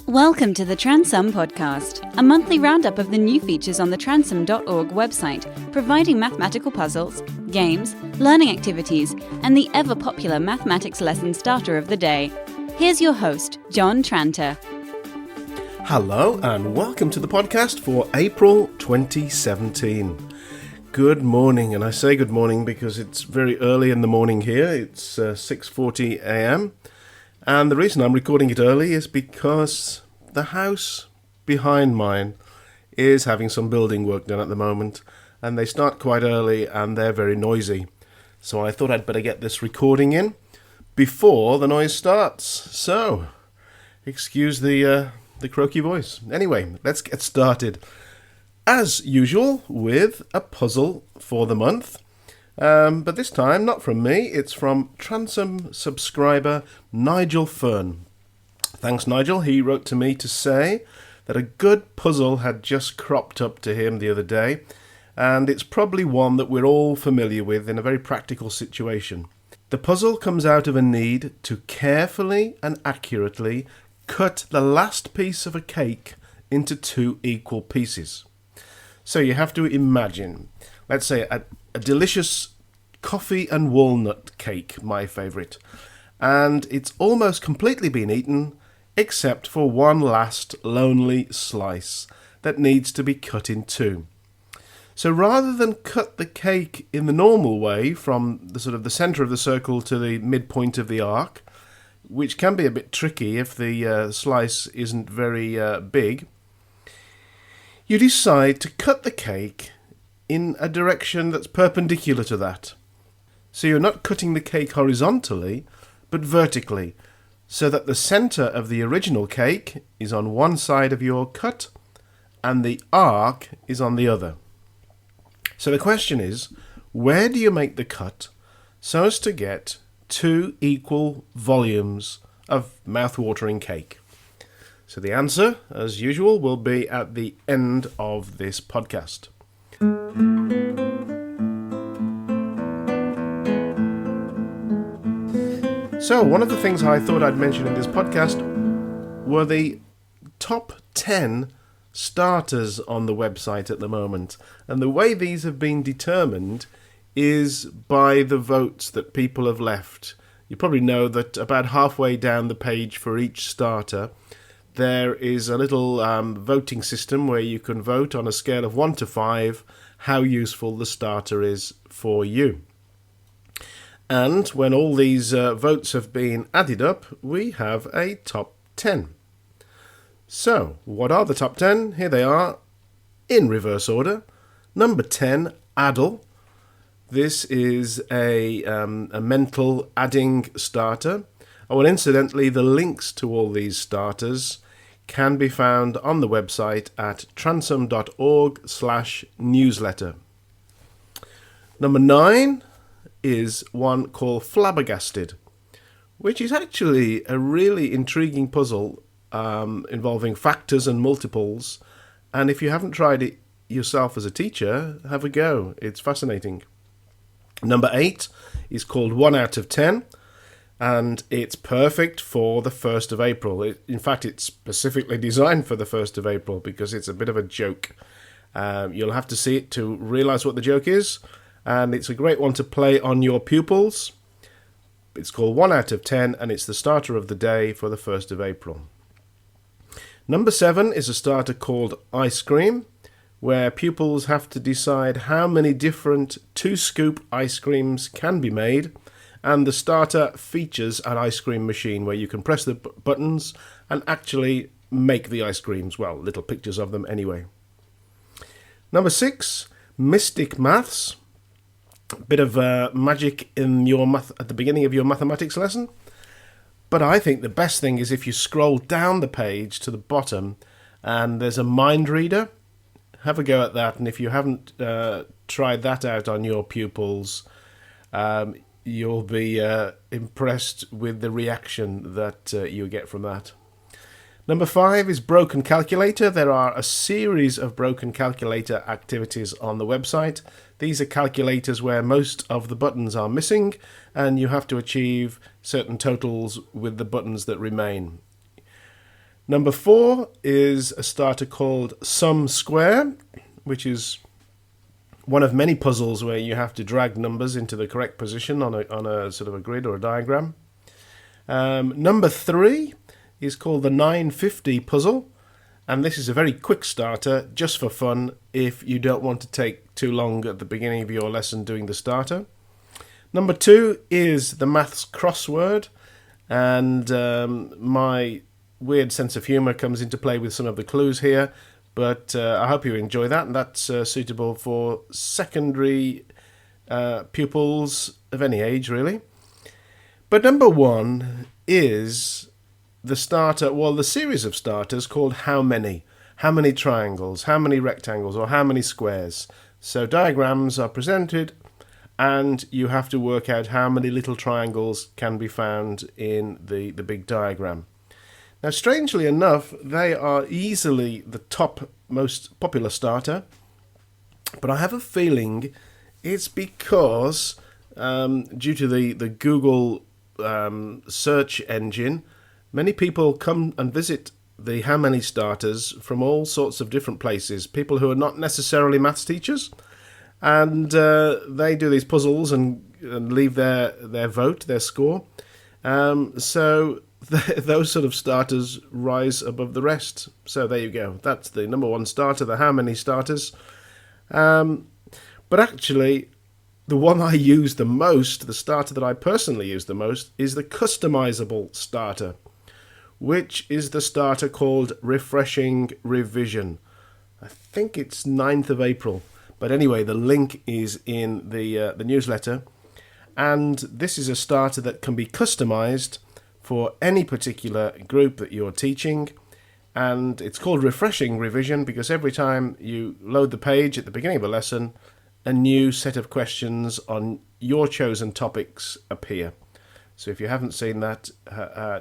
Welcome to the Transum Podcast, a monthly roundup of the new features on the transum.org website, providing mathematical puzzles, games, learning activities, and the ever-popular mathematics lesson starter of the day. Here's your host, John Tranter. Hello and welcome to the podcast for April 2017. Good morning, and I say good morning because it's very early in the morning here. It's 6:40 a.m. And the reason I'm recording it early is because the house behind mine is having some building work done at the moment, and they start quite early and they're very noisy. So I thought I'd better get this recording in before the noise starts. So, excuse the croaky voice. Anyway, let's get started. As usual, with a puzzle for the month. But this time, not from me, it's from Transum subscriber Nigel Fern. Thanks, Nigel. He wrote to me to say that a good puzzle had just cropped up to him the other day, and it's probably one that we're all familiar with in a very practical situation. The puzzle comes out of a need to carefully and accurately cut the last piece of a cake into two equal pieces. So you have to imagine, let's say, a delicious coffee and walnut cake, my favourite, and it's almost completely been eaten except for one last lonely slice that needs to be cut in two. So rather than cut the cake in the normal way from the sort of the centre of the circle to the midpoint of the arc, which can be a bit tricky if the slice isn't very big, you decide to cut the cake in a direction that's perpendicular to that. So you're not cutting the cake horizontally, but vertically, so that the centre of the original cake is on one side of your cut and the arc is on the other. So the question is, where do you make the cut so as to get two equal volumes of mouth-watering cake? So the answer, as usual, will be at the end of this podcast. So, one of the things I thought I'd mention in this podcast were the top 10 starters on the website at the moment. And the way these have been determined is by the votes that people have left. You probably know that about halfway down the page for each starter, there is a little voting system where you can vote on a scale of 1 to 5 how useful the starter is for you. And when all these votes have been added up, we have a top 10. So, what are the top 10? Here they are, in reverse order. Number 10, Addle. This is a mental adding starter. Oh, and incidentally, the links to all these starters can be found on the website at transum.org/newsletter. Number 9 is one called Flabbergasted, which is actually a really intriguing puzzle involving factors and multiples, and if you haven't tried it yourself as a teacher, have a go. It's fascinating. Number 8 is called 1 out of 10, and it's perfect for the 1st of April. In fact, it's specifically designed for the 1st of April because it's a bit of a joke. You'll have to see it to realise what the joke is, and it's a great one to play on your pupils. It's called 1 out of 10, and it's the starter of the day for the 1st of April. Number 7 is a starter called Ice Cream, where pupils have to decide how many different 2-scoop ice creams can be made, and the starter features an ice cream machine where you can press the buttons and actually make the ice creams. Well, little pictures of them anyway. Number 6, Mystic Maths. A bit of magic in your at the beginning of your mathematics lesson. But I think the best thing is if you scroll down the page to the bottom and there's a mind reader. Have a go at that, and if you haven't tried that out on your pupils, you'll be impressed with the reaction that you get from that. Number 5 is Broken Calculator. There are a series of Broken Calculator activities on the website. These are calculators where most of the buttons are missing, and you have to achieve certain totals with the buttons that remain. Number 4 is a starter called Sum Square, which is one of many puzzles where you have to drag numbers into the correct position on a sort of a grid or a diagram. Number 3 is called the 950 puzzle, and this is a very quick starter just for fun if you don't want to take too long at the beginning of your lesson doing the starter. Number 2 is the maths crossword, and my weird sense of humour comes into play with some of the clues here, but I hope you enjoy that, and that's suitable for secondary pupils of any age, really. But number 1 is the starter, well, the series of starters called How Many? How many triangles, how many rectangles, or how many squares? So diagrams are presented, and you have to work out how many little triangles can be found in the big diagram. Now, strangely enough, they are easily the top most popular starter, but I have a feeling it's because due to the Google search engine, many people come and visit the How Many starters from all sorts of different places, people who are not necessarily maths teachers, and they do these puzzles and leave their vote, their score. So those sort of starters rise above the rest. So there you go. That's the number 1 starter, the How Many starters. But actually, the one I use the most, the starter that I personally use the most, is the customizable starter, which is the starter called Refreshing Revision. I think it's 9th of April. But anyway, the link is in the newsletter. And this is a starter that can be customized for any particular group that you're teaching, and it's called Refreshing Revision because every time you load the page at the beginning of a lesson, a new set of questions on your chosen topics appear. So if you haven't seen that,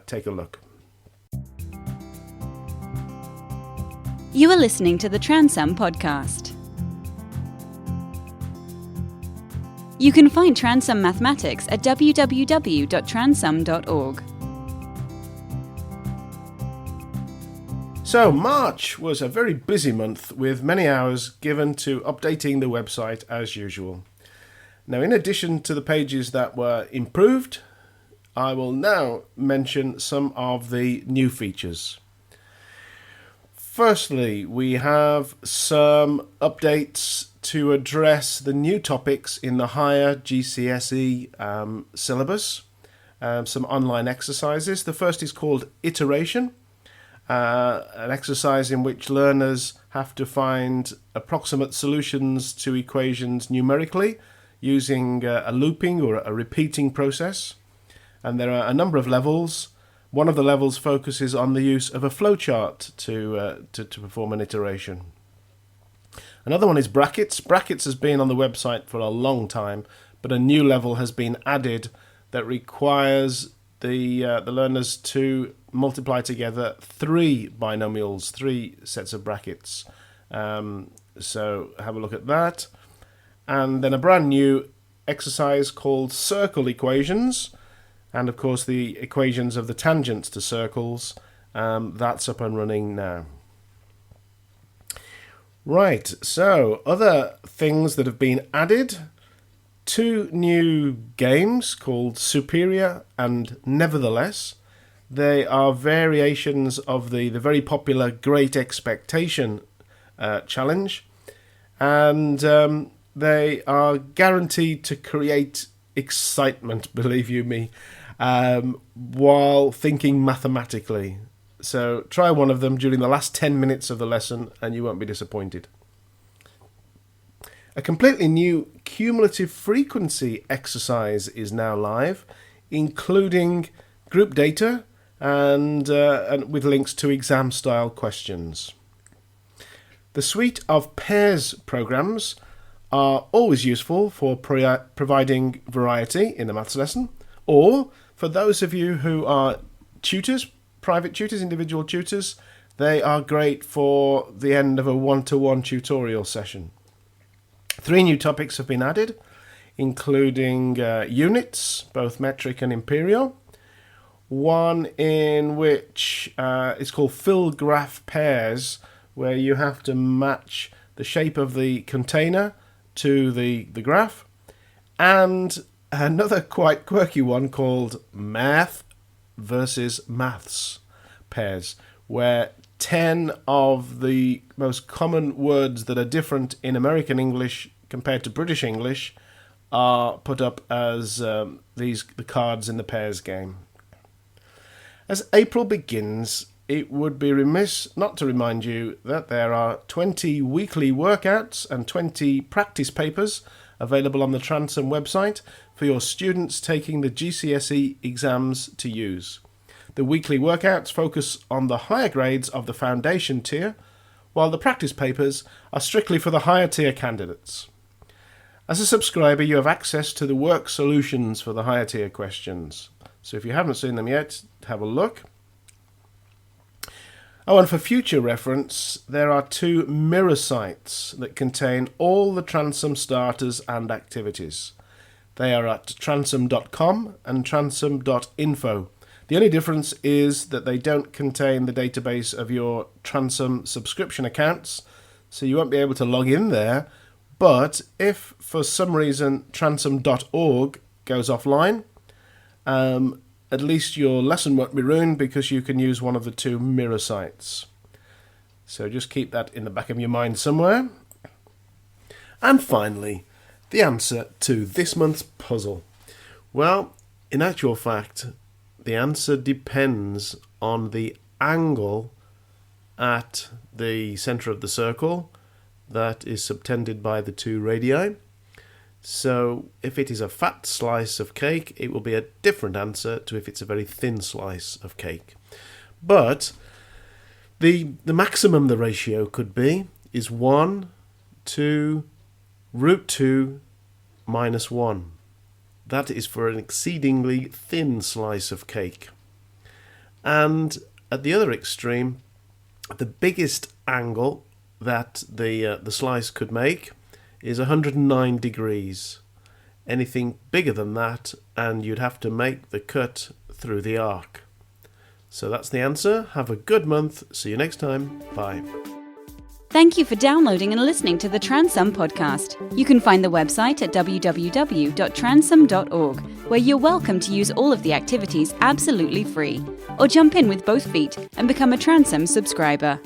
take a look. You are listening to the Transum podcast. You can find Transum Mathematics at www.transum.org. So March was a very busy month with many hours given to updating the website as usual. Now, in addition to the pages that were improved, I will now mention some of the new features. Firstly, we have some updates to address the new topics in the higher GCSE syllabus, some online exercises. The first is called Iteration. An exercise in which learners have to find approximate solutions to equations numerically using a looping or a repeating process. And there are a number of levels. One of the levels focuses on the use of a flowchart to perform an iteration. Another one is brackets. Brackets has been on the website for a long time, but a new level has been added that requires the learners to multiply together 3 binomials, 3 sets of brackets. So have a look at that. And then a brand new exercise called Circle Equations. And of course the equations of the tangents to circles. That's up and running now. Right, so other things that have been added. 2 new games called Superior and Nevertheless. They are variations of the very popular Great Expectation challenge, and they are guaranteed to create excitement, believe you me, while thinking mathematically. So try one of them during the last 10 minutes of the lesson and you won't be disappointed. A completely new cumulative frequency exercise is now live, including group data and with links to exam-style questions. The suite of pairs programs are always useful for providing variety in the maths lesson, or for those of you who are tutors, private tutors, individual tutors, they are great for the end of a one-to-one tutorial session. 3 new topics have been added, including units, both metric and imperial. one in which it's called fill graph pairs, where you have to match the shape of the container to the graph, and another quite quirky one called math versus maths pairs, where 10 of the most common words that are different in American English compared to British English are put up as the cards in the pairs game. As April begins, it would be remiss not to remind you that there are 20 weekly workouts and 20 practice papers available on the Transom website for your students taking the GCSE exams to use. The weekly workouts focus on the higher grades of the foundation tier, while the practice papers are strictly for the higher tier candidates. As a subscriber, you have access to the work solutions for the higher tier questions. So if you haven't seen them yet, have a look. Oh, and for future reference, there are 2 mirror sites that contain all the Transom starters and activities. They are at transom.com and transom.info. The only difference is that they don't contain the database of your Transom subscription accounts, so you won't be able to log in there. But if for some reason transom.org goes offline, at least your lesson won't be ruined because you can use one of the 2 mirror sites. So just keep that in the back of your mind somewhere. And finally, the answer to this month's puzzle. Well, in actual fact, the answer depends on the angle at the centre of the circle that is subtended by the 2 radii. So if it is a fat slice of cake, it will be a different answer to if it's a very thin slice of cake. But the maximum the ratio could be is 1 to root 2 minus 1. That is for an exceedingly thin slice of cake. And at the other extreme, the biggest angle that the slice could make is 109 degrees. Anything bigger than that, and you'd have to make the cut through the arc. So that's the answer. Have a good month. See you next time. Bye. Thank you for downloading and listening to the Transom podcast. You can find the website at www.transom.org, where you're welcome to use all of the activities absolutely free. Or jump in with both feet and become a Transom subscriber.